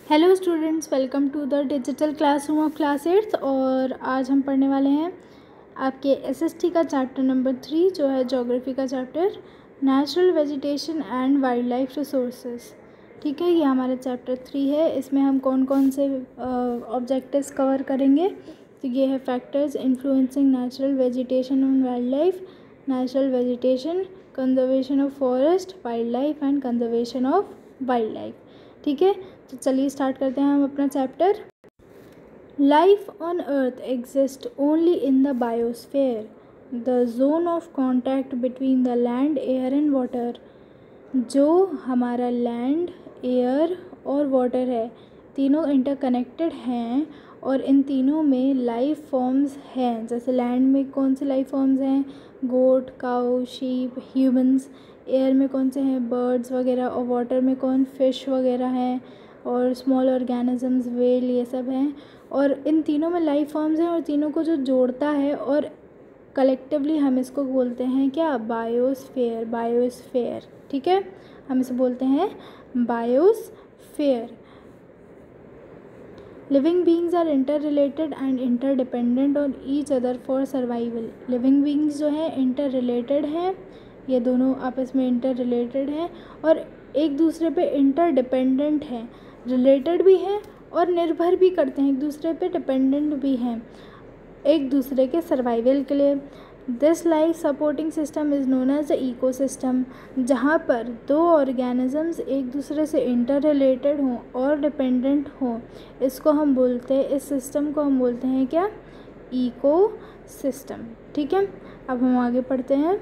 Hello students, welcome to the digital classroom of class 8। और आज हम पढ़ने वाले हैं आपके एसएसटी का चैप्टर नंबर 3 जो है ज्योग्राफी का chapter, natural vegetation and wild life resources. ठीक है, ये हमारा चैप्टर 3 है। इसमें हम कौन कौन से ऑब्जेक्टिव्स कवर करेंगे। तो ये है factors influencing natural vegetation and wild life, natural vegetation, conservation of forest, wild life and conservation of wild life. ठीक है, तो चलिए स्टार्ट करते हैं हम अपना chapter. Life on earth exist only in the biosphere, the zone of contact between the land, air and water. जो हमारा लैंड, एयर और वाटर है, तीनों इंटरकनेक्टेड हैं और इन तीनों में लाइफ फॉर्म्स हैं। जैसे लैंड में कौन से लाइफ फॉर्म्स हैं, गोट, काऊ, शीप, ह्यूमंस। एयर में कौन से हैं, बर्ड्स वगैरह। और वाटर में कौन, फिश वगैरह हैं और स्मॉल ऑर्गेनिजम्स, वेल, ये सब हैं। और इन तीनों में लाइफ फॉर्म्स हैं और तीनों को जो जोड़ता है और कलेक्टिवली हम इसको बोलते हैं क्या, बायोस्फीयर। बायोस्फीयर, ठीक है, हम इसे बोलते हैं biosphere. Living beings are interrelated and interdependent on each other for survival. Living beings जो हैं इंटर रिलेटेड हैं, ये दोनों आपस में इंटर रिलेटेड हैं और एक दूसरे पे इंटर डिपेंडेंट हैं। रिलेटेड भी हैं और निर्भर भी करते हैं, एक दूसरे पे डिपेंडेंट भी हैं एक दूसरे के सर्वाइवल के लिए। This life supporting system is known as the ecosystem. जहाँ पर दो ऑर्गेनिजम्स एक दूसरे से इंटर रिलेटेड हों और डिपेंडेंट हों, इसको हम बोलते हैं, इस सिस्टम को हम बोलते हैं क्या, इकोसिस्टम। ठीक है, अब हम आगे पढ़ते हैं।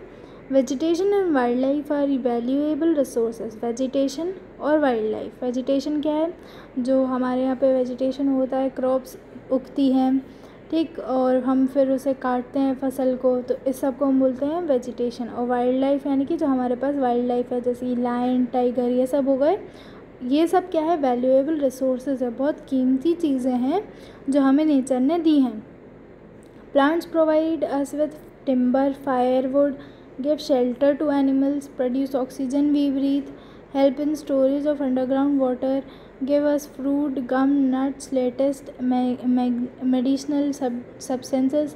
Vegetation and wildlife are valuable resources. Vegetation और वाइल्ड लाइफ। वेजिटेशन क्या है, जो हमारे यहाँ पे वेजिटेशन होता है, क्रॉप्स उगती हैं, ठीक, और हम फिर उसे काटते हैं फसल को, तो इस सब को हम बोलते हैं वेजिटेशन। और वाइल्ड लाइफ यानी कि जो हमारे पास वाइल्ड लाइफ है, जैसे लायन, टाइगर, ये सब हो गए। ये सब क्या है, वैल्यूएबल रिसोर्सेज है, बहुत कीमती चीज़ें हैं जो हमें नेचर ने दी हैं। Plants provide us with timber, firewood, give shelter to animals, produce oxygen we breathe, help in storage of underground water, give us fruit, gum, nuts, latest medicinal substances,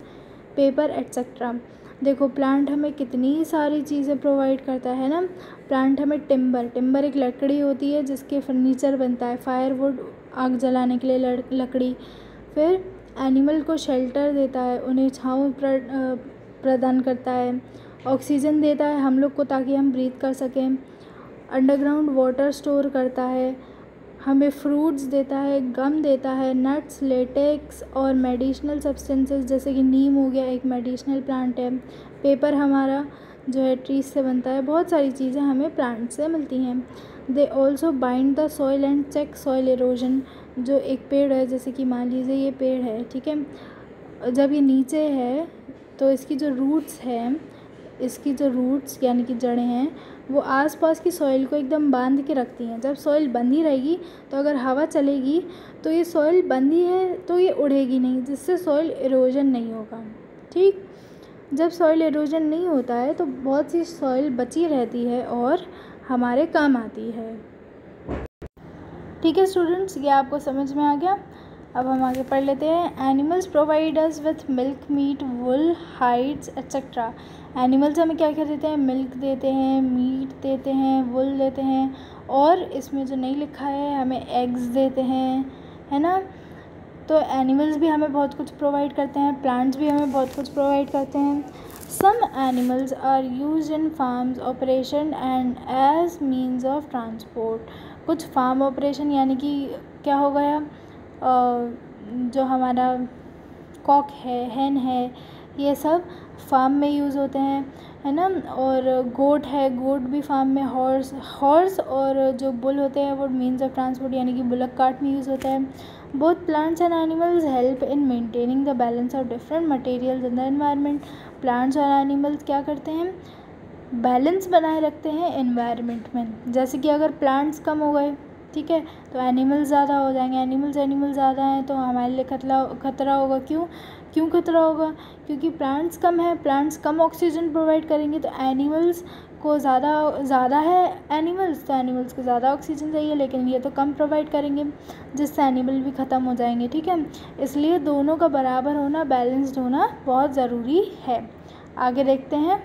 paper etc. देखो, plant हमें कितनी सारी चीज़ें provide करता है ना। Plant हमें timber एक लकड़ी होती है जिसके फर्नीचर बनता है। फायरवुड, आग जलाने के लिए लकड़ी। फिर एनिमल को शेल्टर देता है, उन्हें छाँव प्रदान करता है। ऑक्सीजन देता है हम लोग को ताकि हम ब्रीथ कर सकें। अंडरग्राउंड वाटर स्टोर करता है। हमें फ्रूट्स देता है, गम देता है, नट्स, लेटेक्स और मेडिसिनल सब्सटेंसेस, जैसे कि नीम हो गया, एक मेडिसिनल प्लांट है। पेपर हमारा जो है ट्रीज से बनता है। बहुत सारी चीज़ें हमें प्लांट से मिलती हैं। They also bind the soil and check soil erosion. जो एक पेड़ है, जैसे कि मान लीजिए ये पेड़ है, ठीक है, जब ये नीचे है तो इसकी जो रूट्स यानी कि जड़ें हैं, वो आसपास की सॉइल को एकदम बांध के रखती हैं। जब सॉइल बंधी रहेगी तो अगर हवा चलेगी तो ये सॉइल बंधी है तो ये उड़ेगी नहीं, जिससे सॉइल इरोजन नहीं होगा। ठीक, जब सॉइल इरोजन नहीं होता है तो बहुत सी सॉइल बची रहती है और हमारे काम आती है। ठीक है स्टूडेंट्स, ये आपको समझ में आ गया। अब हम आगे पढ़ लेते हैं। Animals provide us with milk, meat, wool, hides etcetera. Animals हमें क्या क्या देते हैं, मिल्क देते हैं, मीट देते हैं, वुल देते हैं, और इसमें जो नहीं लिखा है, हमें एग्स देते हैं, है ना। तो एनिमल्स भी हमें बहुत कुछ प्रोवाइड करते हैं, प्लांट्स भी हमें बहुत कुछ प्रोवाइड करते हैं। Some animals are used in farms operation and as means of transport. कुछ फार्म ऑपरेशन यानी कि क्या हो गया, जो हमारा कॉक है, हैन है, ये सब फार्म में यूज़ होते हैं, है ना। और गोट है, गोट भी फार्म में। हॉर्स और जो बुल होते हैं वो मीन्स ऑफ ट्रांसपोर्ट यानी कि बुलक कार्ट में यूज़ होता है। Both plants and animals help in maintaining the balance of different materials in the environment. Plants और एनिमल्स क्या करते हैं, बैलेंस बनाए रखते हैं एनवायरनमेंट में। जैसे कि अगर प्लांट्स कम हो गए, ठीक है, तो एनिमल्स ज़्यादा हो जाएंगे। एनिमल्स ज़्यादा हैं तो हमारे लिए खतरा होगा। क्यों खतरा होगा, क्योंकि प्लांट्स कम है, प्लांट्स कम ऑक्सीजन प्रोवाइड करेंगे तो एनिमल्स को ज़्यादा है एनिमल्स, तो एनिमल्स को ज़्यादा ऑक्सीजन चाहिए, लेकिन ये तो कम प्रोवाइड करेंगे जिससे एनिमल भी ख़त्म हो जाएंगे, ठीक है। इसलिए दोनों का बराबर होना, बैलेंस्ड होना बहुत ज़रूरी है। आगे देखते हैं।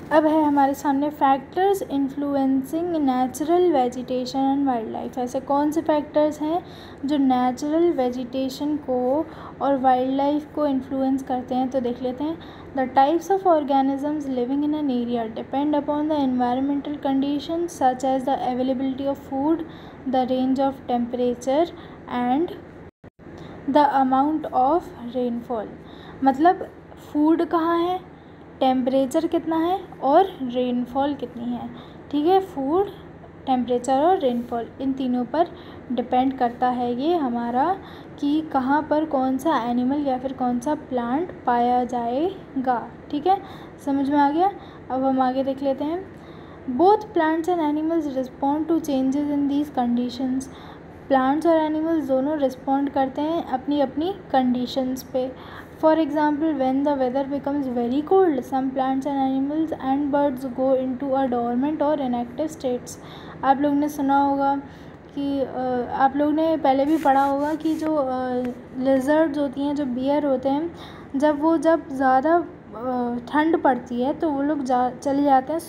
अब है हमारे सामने factors influencing natural vegetation and wild life. ऐसे कौन से फैक्टर्स हैं जो नेचुरल वेजिटेशन को और वाइल्ड लाइफ को इन्फ्लुएंस करते हैं, तो देख लेते हैं। The types of organisms living in an area depend upon the environmental conditions such as the availability of food, the range of temperature and the amount of rainfall. मतलब food कहाँ है, टेम्परेचर कितना है और रेनफॉल कितनी है, ठीक है। फूड, टेम्परेचर और रेनफॉल, इन तीनों पर डिपेंड करता है ये हमारा कि कहाँ पर कौन सा एनिमल या फिर कौन सा प्लांट पाया जाएगा, ठीक है। समझ में आ गया। अब हम आगे देख लेते हैं। Both plants and animals respond to changes in these conditions. Plants और एनिमल्स दोनों रिस्पॉन्ड करते हैं अपनी अपनी कंडीशंस पे। For example, when the weather becomes very cold, some plants and animals and birds go into a dormant or inactive states. आप लोग ने सुना होगा कि आप लोग ने पहले भी पढ़ा होगा कि जो लिजर्ड्स होती हैं, जो बियर होते हैं, जब ज़्यादा ठंड पड़ती है तो वो लोग चले जाते हैं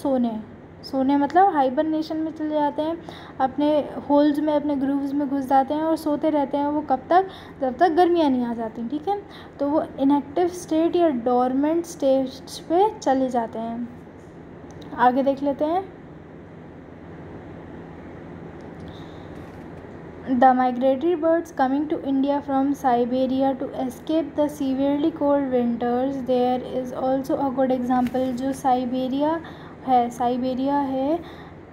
सोने मतलब हाइबरनेशन में चले जाते हैं, अपने होल्स में, अपने ग्रूव्स में घुस जाते हैं और सोते रहते हैं। वो कब तक, जब तक गर्मियाँ नहीं आ जाती, ठीक है। तो वो इनएक्टिव स्टेट या डोरमेंट स्टेज पे चले जाते हैं। आगे देख लेते हैं। The migratory birds coming to India from Siberia to escape the severely cold winters. There is also a good example. जो साइबेरिया है,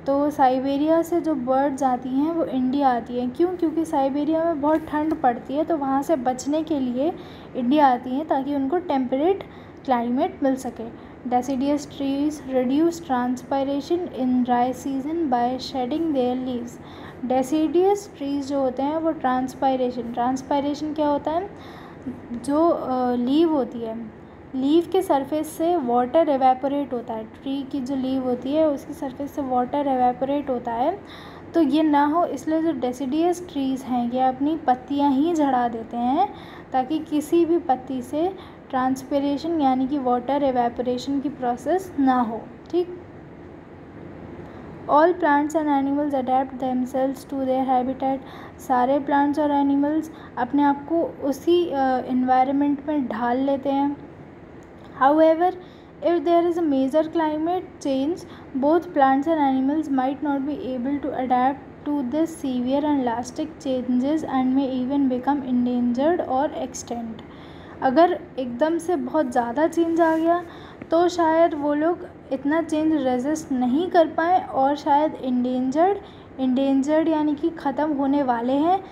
तो साइबेरिया से जो बर्ड्स आती हैं वो इंडिया आती हैं। क्यों? क्योंकि साइबेरिया में बहुत ठंड पड़ती है, तो वहाँ से बचने के लिए इंडिया आती हैं ताकि उनको टेम्परेट क्लाइमेट मिल सके। Deciduous trees reduce transpiration in dry season by shedding their leaves. Deciduous trees जो होते हैं वो ट्रांसपायरेशन क्या होता है, जो लीव होती है, लीव के सरफेस से वाटर एवेपोरेट होता है। ट्री की जो लीव होती है उसकी सरफेस से वाटर एवेपोरेट होता है, तो ये ना हो इसलिए जो डेसीडियस ट्रीज़ हैं ये अपनी पत्तियां ही झड़ा देते हैं ताकि किसी भी पत्ती से ट्रांसपिरेशन यानी कि वाटर एवेपोरेशन की प्रोसेस ना हो, ठीक। All plants and animals adapt themselves to their habitat. सारे प्लांट्स और एनिमल्स अपने आप को उसी इन्वायरमेंट में ढाल लेते हैं। However, if there is a major climate change, both plants and animals might not be able to adapt to this severe and lasting changes and may even become endangered or extinct. अगर एकदम से बहुत ज़्यादा change आ गया तो शायद वो लोग इतना चेंज रेजिस्ट नहीं कर पाएँ और शायद इंडेंजर्ड यानी कि ख़त्म होने वाले हैं,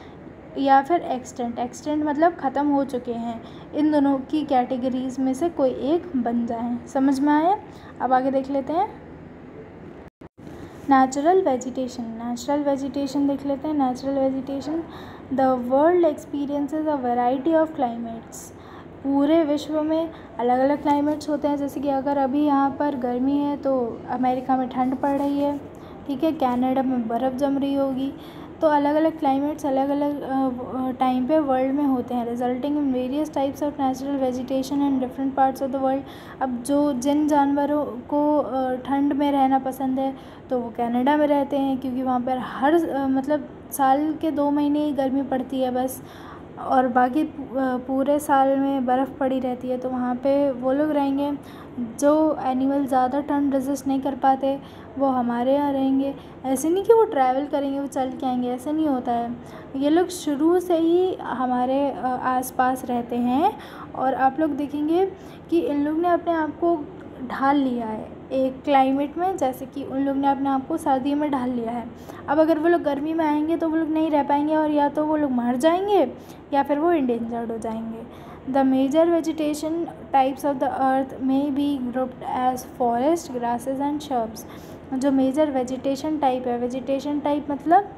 या फिर एक्सटेंट मतलब ख़त्म हो चुके हैं। इन दोनों की कैटेगरीज़ में से कोई एक बन जाए। समझ में आया। अब आगे देख लेते हैं। नेचुरल वेजिटेशन देख लेते हैं। Natural vegetation, the world experiences a variety of climates. पूरे विश्व में अलग अलग क्लाइमेट्स होते हैं। जैसे कि अगर अभी यहाँ पर गर्मी है तो अमेरिका में ठंड पड़ रही है, ठीक है, कनाडा में बर्फ़ जम रही होगी। तो अलग अलग क्लाइमेट्स अलग अलग टाइम पे वर्ल्ड में होते हैं, resulting in various types of natural vegetation in different parts of the world. अब जिन जानवरों को ठंड में रहना पसंद है तो वो कनाडा में रहते हैं, क्योंकि वहाँ पर हर मतलब साल के 2 महीने ही गर्मी पड़ती है बस, और बाकी पूरे साल में बर्फ़ पड़ी रहती है, तो वहाँ पे वो लोग रहेंगे। जो एनिमल ज़्यादा ठंड रेजिस्ट नहीं कर पाते वो हमारे यहाँ रहेंगे। ऐसे नहीं कि वो ट्रैवल करेंगे, वो चल के आएंगे, ऐसे नहीं होता है। ये लोग शुरू से ही हमारे आसपास रहते हैं, और आप लोग देखेंगे कि इन लोग ने अपने आप को ढाल लिया है एक क्लाइमेट में, जैसे कि उन लोग ने अपने आप को सर्दी में ढाल लिया है। अब अगर वो लोग गर्मी में आएंगे तो वो लोग नहीं रह पाएंगे, और या तो वो लोग मर जाएंगे या फिर वो इंडेंजर्ड हो जाएंगे। The major vegetation types of the earth may be grouped as forest, grasses and shrubs. जो मेजर वेजिटेशन टाइप है, वेजिटेशन टाइप मतलब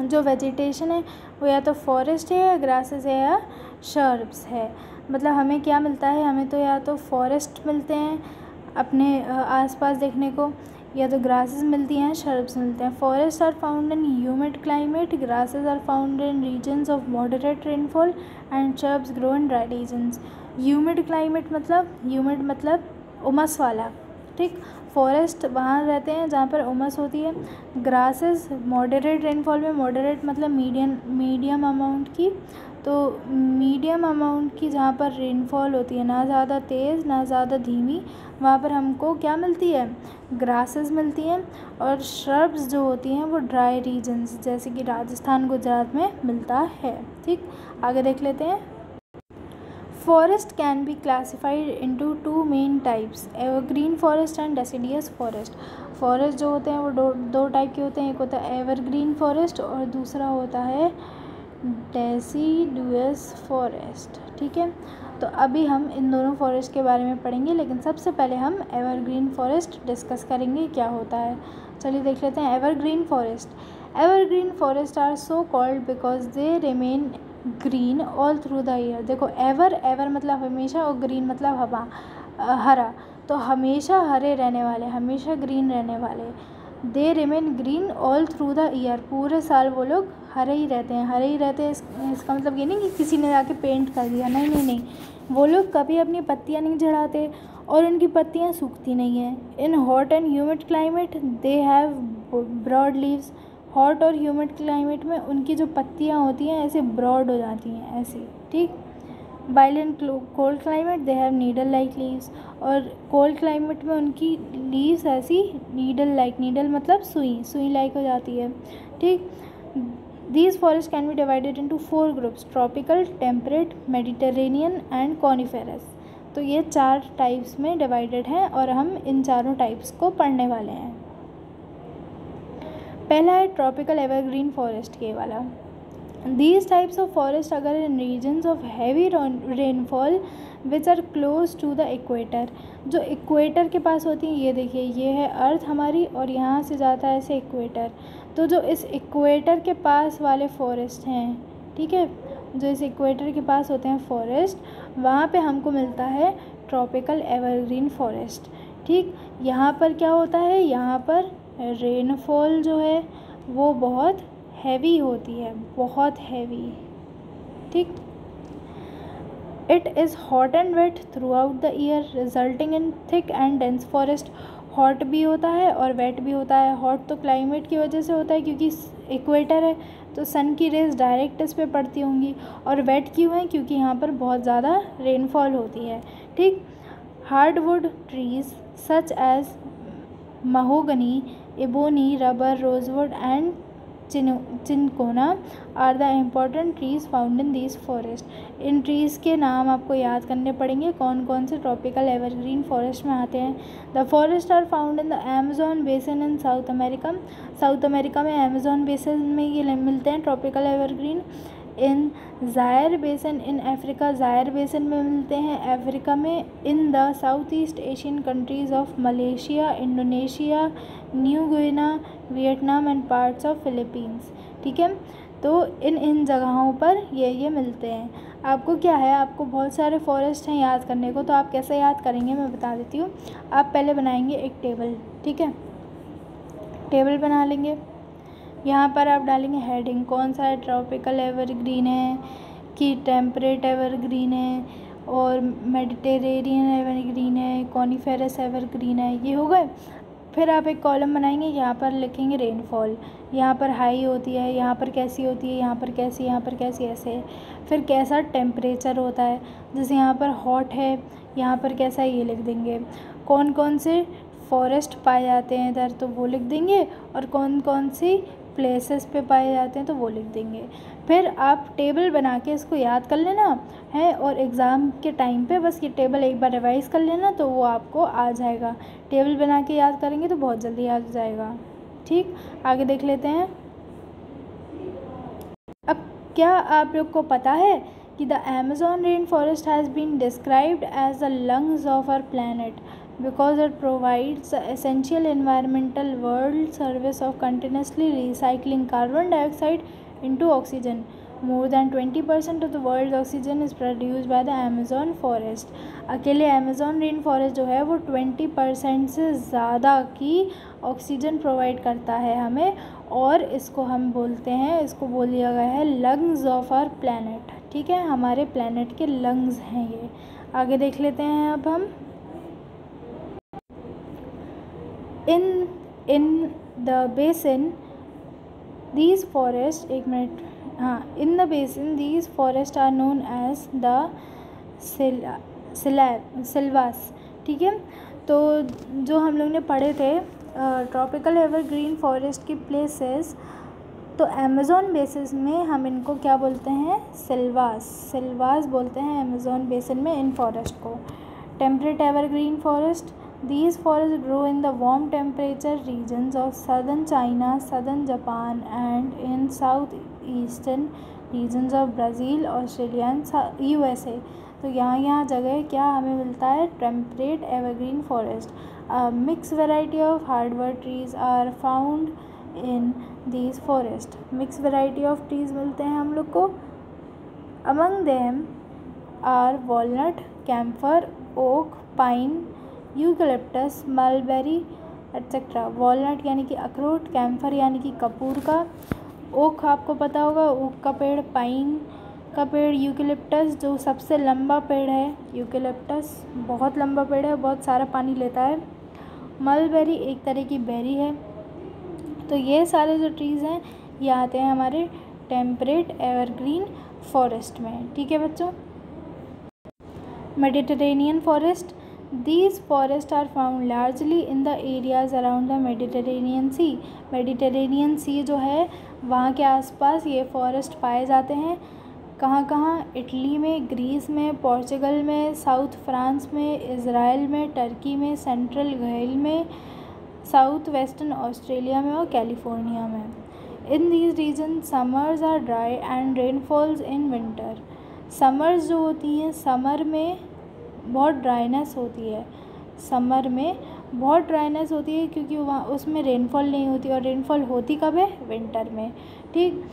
जो वेजिटेशन है वो या तो फॉरेस्ट है या ग्रासेस है या शर्ब्स है। मतलब हमें क्या मिलता है, हमें तो या तो फॉरेस्ट मिलते हैं, अपने आसपास देखने को, या तो ग्रासेस मिलती हैं, शर्ब्स मिलते हैं। Forest are found in humid climate, grasses are found in regions of moderate rainfall and shrubs grow in dry regions. Humid climate मतलब उमस वाला, ठीक। फॉरेस्ट वहाँ रहते हैं जहाँ पर उमस होती है। ग्रासेस मॉडरेट रेनफॉल में, मॉडरेट मतलब मीडियम अमाउंट की, तो मीडियम अमाउंट की जहाँ पर रेनफॉल होती है, ना ज़्यादा तेज़ ना ज़्यादा धीमी, वहाँ पर हमको क्या मिलती है, ग्रासेस मिलती हैं। और श्रब्स जो होती हैं वो ड्राई रीजन्स, जैसे कि राजस्थान गुजरात में मिलता है, ठीक। आगे देख लेते हैं। Forest can be classified into two main types, evergreen forest and deciduous forest. Forest जो होते हैं वो दो टाइप के होते हैं, एक होता है एवरग्रीन फॉरेस्ट और दूसरा होता है डेसिडुअस फॉरेस्ट, ठीक है। तो अभी हम इन दोनों फॉरेस्ट के बारे में पढ़ेंगे, लेकिन सबसे पहले हम एवरग्रीन फॉरेस्ट डिस्कस करेंगे क्या होता है। चलिए देख लेते हैं evergreen forest are so called because they remain green all through the year. देखो एवर मतलब हमेशा और ग्रीन मतलब हरा, तो हमेशा हरे रहने वाले, हमेशा ग्रीन रहने वाले। दे remain green all through the year, पूरे साल वो लोग हरे ही रहते हैं। इसका मतलब ये नहीं कि किसी ने जाके पेंट कर दिया, नहीं, वो लोग कभी अपनी पत्तियाँ नहीं झड़ाते और उनकी पत्तियाँ सूखती नहीं हैं। In hot and humid climate they have broad leaves. Hot और ह्यूमिड क्लाइमेट में उनकी जो पत्तियाँ होती हैं ऐसे ब्रॉड हो जाती हैं ऐसे, ठीक। While in cold climate they have needle like leaves, और कोल्ड क्लाइमेट में उनकी लीव्स ऐसी नीडल मतलब सुई लाइक हो जाती है, ठीक। These forests can be divided into 4 groups: tropical, temperate, Mediterranean and coniferous। तो ये 4 टाइप्स में डिवाइडेड हैं और हम इन चारों टाइप्स को पढ़ने वाले हैं। पहला है ट्रॉपिकल एवरग्रीन फॉरेस्ट के वाला। These types of forest अगर in regions of heavy rainfall which are close to the equator, जो इक्वेटर के पास होती हैं, ये देखिए ये है अर्थ हमारी और यहाँ से जाता है ऐसे इक्वेटर, तो जो इस इक्वेटर के पास वाले फॉरेस्ट हैं, ठीक है, जो इस इक्वेटर के पास होते हैं फॉरेस्ट, वहाँ पे हमको मिलता है ट्रॉपिकल एवरग्रीन फॉरेस्ट, ठीक। यहाँ पर क्या होता है, यहाँ पर रेनफॉल जो है वो बहुत हैवी होती है, बहुत हैवी, ठीक। It is hot and wet throughout the year resulting in thick and dense forest. Hot भी होता है और वेट भी होता है। हॉट तो क्लाइमेट की वजह से होता है क्योंकि इक्वेटर है तो सन की रेज डायरेक्ट इस पर पड़ती होंगी, और वेट क्यों है, क्योंकि यहाँ पर बहुत ज़्यादा रेनफॉल होती है, ठीक। Hardwood trees such as mahogany, ebony, rubber, rosewood and cinchona are the important trees found in these forest. इन ट्रीज़ के नाम आपको याद करने पड़ेंगे कौन कौन से ट्रॉपिकल एवरग्रीन फॉरेस्ट में आते हैं। The forest are found in the Amazon basin in South America. South America में अमेज़न बेसिन में ये मिलते हैं tropical evergreen. In Zaire basin in Africa, Zaire basin में मिलते हैं अफ्रीका में। In the South East Asian countries of Malaysia, Indonesia, New Guinea, Vietnam and parts of Philippines, ठीक है। तो इन जगहों पर ये मिलते हैं। आपको क्या है, आपको बहुत सारे फॉरेस्ट हैं याद करने को, तो आप कैसे याद करेंगे मैं बता देती हूँ। आप पहले बनाएंगे एक टेबल, ठीक है, टेबल बना लेंगे। यहाँ पर आप डालेंगे हेडिंग, कौन सा है, ट्रॉपिकल एवरग्रीन है कि टेम्परेट एवरग्रीन है, और मेडिटेरेनियन एवरग्रीन है, कॉनिफेरस एवरग्रीन है, ये हो गए। फिर आप एक कॉलम बनाएंगे, यहाँ पर लिखेंगे रेनफॉल, यहाँ पर हाई होती है, यहाँ पर कैसी होती है, यहाँ पर कैसी, यहाँ पर कैसी, ऐसे। फिर कैसा टेम्परेचर होता है, जैसे यहाँ पर हॉट है, यहाँ पर कैसा, ये लिख देंगे। कौन कौन से फॉरेस्ट पाए जाते हैं इधर, तो वो लिख देंगे, और कौन कौन सी प्लेसेस पे पाए जाते हैं तो वो लिख देंगे। फिर आप टेबल बना के इसको याद कर लेना है, और एग्ज़ाम के टाइम पे बस ये टेबल एक बार रिवाइज़ कर लेना तो वो आपको आ जाएगा। टेबल बना के याद करेंगे तो बहुत जल्दी याद हो जाएगा, ठीक। आगे देख लेते हैं। अब क्या आप लोग को पता है कि the Amazon rainforest has been described as the lungs of our planet because it provides the essential environmental world service of continuously recycling carbon dioxide into oxygen। More than 20% of the world oxygen is produced by the Amazon forest. अकेले Amazon rain forest जो है वो 20% से ज़्यादा की oxygen provide करता है हमें, और इसको हम बोलते हैं, इसको बोल दिया गया है लंग्स ऑफ आवर प्लैनेट। ठीक है, हमारे प्लैनेट के लंग्स हैं ये। आगे देख लेते हैं अब हम। In the basin these forest, एक मिनट, हाँ, in the basin these forest are known as the selvas. ठीक है, तो जो हम लोग ने पढ़े थे ट्रॉपिकल एवरग्रीन फॉरेस्ट की प्लेसेस, तो अमेज़ॉन बेसिस में हम इनको क्या बोलते हैं, सिल्वास बोलते हैं अमेज़ॉन बेसिन में इन फॉरेस्ट को। Temperate evergreen forest, these forests grow in the warm temperature regions of southern China, southern Japan and in southeastern regions of Brazil, Australia and USA। तो यहाँ जगह क्या हमें मिलता है, temperate evergreen forest. Mix variety of hardwood trees are found in these forest. Mix variety of trees मिलते हैं हम लोग को। Among them are walnut, camphor, oak, pine, eucalyptus, mulberry etcetera. Walnut यानी कि अखरोट, कैम्फर यानी कि कपूर का, ओक आपको पता होगा ओक का पेड़, पाइन का पेड़, यूकलिप्टस जो सबसे लंबा पेड़ है, यूकलिप्टस बहुत लंबा पेड़ है, बहुत सारा पानी लेता है। मलबेरी एक तरह की बेरी है। तो ये सारे जो ट्रीज़ हैं ये आते हैं हमारे टेम्परेट एवरग्रीन फॉरेस्ट में। ठीक है बच्चों। Mediterranean forest, these forests are found largely in the areas around the Mediterranean Sea। Mediterranean Sea जो है वहाँ के आसपास ये फॉरेस्ट पाए जाते हैं। कहाँ कहाँ, इटली में, ग्रीस में, पोर्चुगल में, साउथ फ्रांस में, इज़राइल में, टर्की में, सेंट्रल गैल में, साउथ वेस्टर्न ऑस्ट्रेलिया में और कैलिफोर्निया में। In these region summers are dry and rainfalls in winter. Summers जो होती हैं, समर में बहुत ड्राइनेस होती है, समर में बहुत ड्राइनेस होती है क्योंकि वहाँ उसमें रेनफॉल नहीं होती, और रेनफॉल होती कब है, विंटर में। ठीक,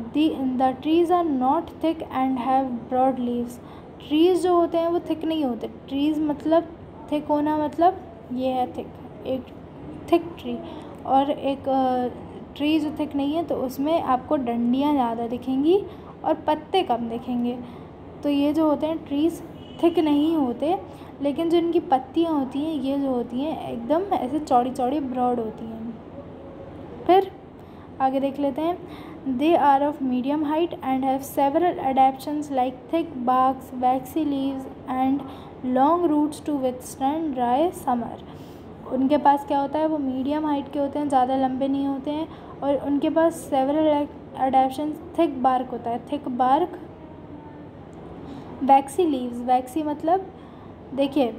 the trees are not thick and have broad leaves. Trees जो होते हैं वो थिक नहीं होते। ट्रीज़ मतलब थिक होना, मतलब ये है थिक, एक थिक ट्री, और एक ट्री जो थिक नहीं है तो उसमें आपको डंडियाँ ज़्यादा दिखेंगी और पत्ते कम दिखेंगे। तो ये जो होते हैं ट्रीज़ थिक नहीं होते, लेकिन जो इनकी पत्तियाँ होती हैं ये जो होती हैं एकदम ऐसे चौड़ी चौड़ी ब्रॉड होती हैं। फिर आगे देख लेते हैं। They are of medium height and have several adaptations like thick barks, waxy leaves and long roots to withstand dry summer. उनके पास क्या होता है, वो मीडियम हाइट के होते हैं, ज़्यादा लंबे नहीं होते हैं, और उनके पास सेवरल अडेप्शंस, थिक बार्क होता है, थिक बार्क, वैक्सी लीव्स, वैक्सी मतलब देखिए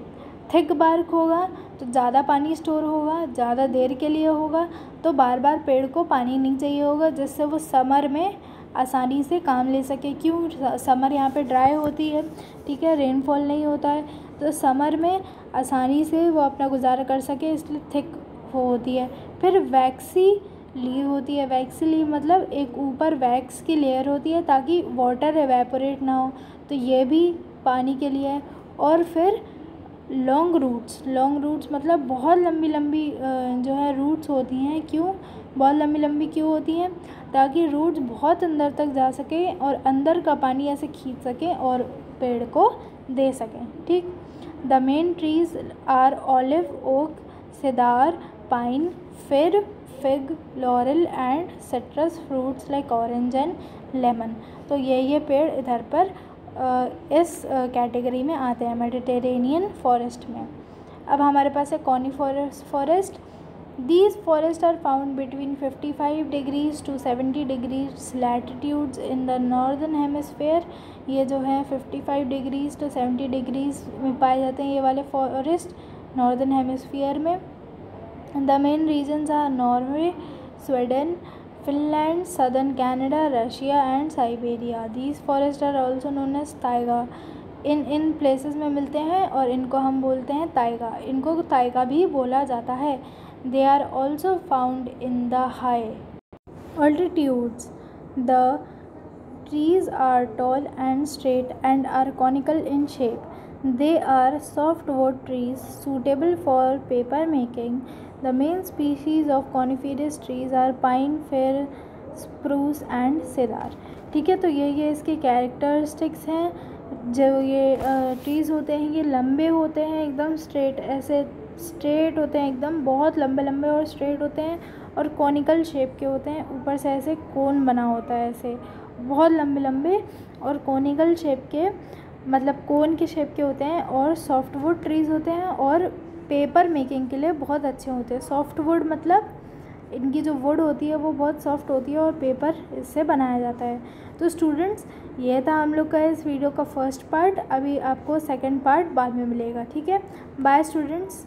थिक बार्क होगा तो ज़्यादा पानी स्टोर होगा, ज़्यादा देर के लिए होगा, तो बार बार पेड़ को पानी नहीं चाहिए होगा, जिससे वो समर में आसानी से काम ले सके। क्यों, समर यहाँ पे ड्राई होती है, ठीक है, रेनफॉल नहीं होता है, तो समर में आसानी से वो अपना गुजारा कर सके, इसलिए थिक होती है। फिर वैक्सी लीव होती है। वैक्सी लीव मतलब एक ऊपर वैक्स की लेयर होती है ताकि वाटर एवेपोरेट ना हो, तो ये भी पानी के लिए है। और फिर लॉन्ग रूट्स मतलब बहुत लंबी लंबी जो है रूट्स होती हैं। क्यों बहुत लंबी लंबी क्यों होती हैं, ताकि रूट्स बहुत अंदर तक जा सकें और अंदर का पानी ऐसे खींच सकें और पेड़ को दे सकें। ठीक, the main trees are olive, oak, cedar, pine, fir, fig, laurel and citrus fruits like orange and lemon. तो ये पेड़ इधर पर इस कैटेगरी में आते हैं मेडिटेरेनियन फॉरेस्ट में। अब हमारे पास है coniferous forest. These forest are found between 55 degrees to 70 degrees latitudes in the northern hemisphere. ये जो है 55 डिग्रीज टू 70 डिग्रीज में पाए जाते हैं ये वाले फॉरेस्ट नॉर्दर्न हेमिस्फीयर में। The main regions are Norway, Sweden, Finland, southern Canada, Russia and Siberia. These forest are also known as taiga. इन प्लेसेस में मिलते हैं और इनको हम बोलते हैं ताइगा। इनको ताइगा भी बोला जाता है। They are also found in the high altitudes. The trees are tall and straight and are conical in shape. They are softwood trees suitable for paper making. The main species of coniferous trees are pine, fir, spruce and cedar. ठीक है, तो ये इसके characteristics हैं। जो ये trees होते हैं ये लंबे होते हैं, एकदम स्ट्रेट, ऐसे स्ट्रेट होते हैं, एकदम बहुत लंबे लंबे और स्ट्रेट होते हैं, और कॉनिकल शेप के होते हैं, ऊपर से ऐसे कोन बना होता है, ऐसे बहुत लंबे लंबे और कॉनिकल शेप के, मतलब कोन के शेप के होते हैं, और सॉफ्टवुड ट्रीज़ होते हैं और पेपर मेकिंग के लिए बहुत अच्छे होते हैं। सॉफ्टवुड मतलब इनकी जो वुड होती है वो बहुत सॉफ्ट होती है और पेपर इससे बनाया जाता है। तो स्टूडेंट्स, ये था हम लोग का इस वीडियो का फर्स्ट पार्ट। अभी आपको सेकंड पार्ट बाद में मिलेगा। ठीक है, बाय स्टूडेंट्स।